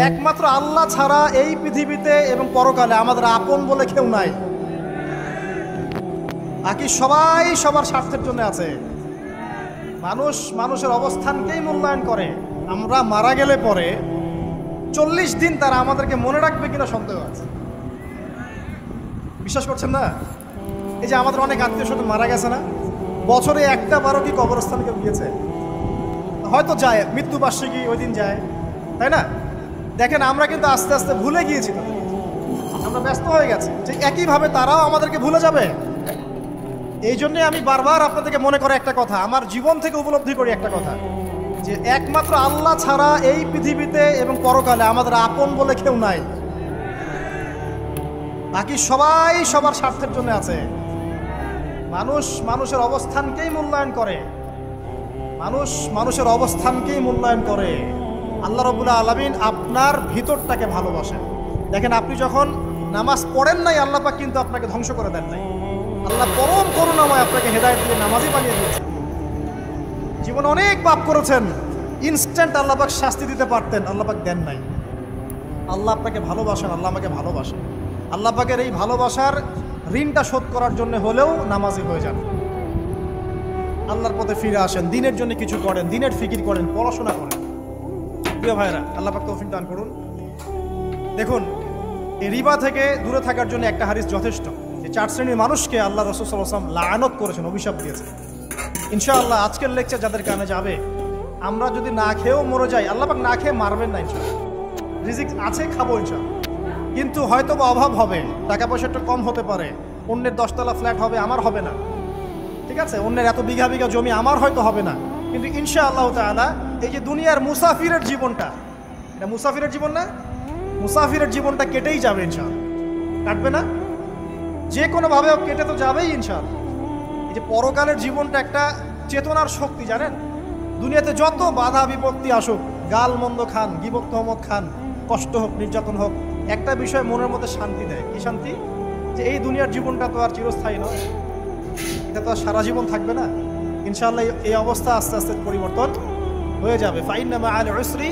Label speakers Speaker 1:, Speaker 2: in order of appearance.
Speaker 1: একমাত্র আল্লাহ ছাড়া এই পৃথিবীতে এবং পরকালে আমাদের আপন বলে কেউ নাই। বাকি সবাই সবার স্বার্থের জন্য আছে। মানুষ মানুষের অবস্থানকেই মূল্যায়ন করে। আমরা মারা গেলে পরে 40 দিন তারা আমাদেরকে মনে রাখবে কিনা সন্দেহ আছে। বিশ্বাস করছেন না? এই যে আমাদের অনেক আত্মীয় স্বজন মারা গেছে না, বছরে একটা বারো কি কবরস্থানে কেউ গিয়েছে? হয়তো যায়, মৃত্যুবার্ষিকী ওই দিন যায়, তাই না? দেখেন আমরা কিন্তু আস্তে আস্তে ভুলে গিয়েছি, আমরা ব্যস্ত হয়ে গেছি। যে একইভাবে তারাও আমাদেরকে ভুলে যাবে। এই জন্যে আমি বারবার আপনাদেরকে মনে করে একটা কথা, আমার জীবন থেকে উপলব্ধি করি একটা কথা, যে একমাত্র আল্লাহ ছাড়া এই পৃথিবীতে এবং পরকালে আমাদের আপন বলে কেউ নাই। বাকি সবাই সবার স্বার্থের জন্য আছে। মানুষ মানুষের অবস্থানকেই মূল্যায়ন করে। মানুষ মানুষের অবস্থানকেই মূল্যায়ন করে। আল্লাহ রাব্বুল আলামিন আপনার ভিতরটাকে ভালোবাসেন। দেখেন আপনি যখন নামাজ পড়েন নাই, আল্লাহ পাক কিন্তু আপনাকে ধ্বংস করে দেন নাই। আল্লাহ পরম করুণাময় আপনাকে হেদায়েত দিয়ে নামাজি বানিয়ে দিয়েছেন। জীবনে অনেক পাপ করেছেন, ইনস্ট্যান্ট আল্লাহ পাক শাস্তি দিতে পারতেন, আল্লাহ পাক দেন নাই। আল্লাহ আপনাকে ভালোবাসেন, আল্লাহ আমাকে ভালোবাসেন। আল্লাহ পাকের এই ভালোবাসার ঋণটা শোধ করার জন্য হলেও নামাজি হয়ে যান, আল্লাহর পথে ফিরে আসেন, দিনের জন্য কিছু করেন, দিনের ফিকির করেন, পড়াশোনা করেন। প্রিয় ভাইরা, আল্লাহ পাক তৌফিক দান করুন। দেখুন, এই রিবা থেকে দূরে থাকার জন্য একটা হাদিস যথেষ্ট। এই 4 শ্রেণীর মানুষকে আল্লাহ রাসূল সাল্লাল্লাহু আলাইহি ওয়াসাল্লাম লাআনত করেছেন, অভিশাপ দিয়েছেন। ইনশাআল্লাহ আজকের লেকচার যাদের কানে যাবে, আমরা যদি না খেয়েও মরে যাই, আল্লাহ পাক না খেয়ে মারবেন না ইনশাআল্লাহ। রিজিক আছে, খাবো ইনশাআল্লাহ। কিন্তু হয়তো বা অভাব হবে, টাকা পয়সা একটু কম হতে পারে, অন্যের 10 তলা ফ্ল্যাট হবে, আমার হবে না, ঠিক আছে? অন্যের এত বিঘা বিঘা জমি আমার হয়তো হবে না। কিন্তু ইনশাআল্লাহ তাআলা এই যে দুনিয়ার মুসাফিরের জীবনটা, এটা মুসাফিরের জীবন না? মুসাফিরের জীবনটা কেটেই যাবে ইনশাআল্লাহ। কাটবে না? যে কোনোভাবে কেটে তো যাবেই ইনশাআল্লাহ। এই যে পরকালের জীবনটা একটা চেতনার শক্তি, জানেন? দুনিয়াতে যত বাধা বিপত্তি আসুক, গাল মন্দ খান, গীবত তহমত খান, কষ্ট হোক, নির্যাতন হোক, একটা বিষয় মনের মধ্যে শান্তি দেয়। কি শান্তি? যে এই দুনিয়ার জীবনটা তো আর চিরস্থায়ী নয়, এটা তো আর সারা জীবন থাকবে না। ইনশাআল্লাহ এই অবস্থা আস্তে আস্তে পরিবর্তন হয়ে যাবে। ফাইন্না মাআল উসরি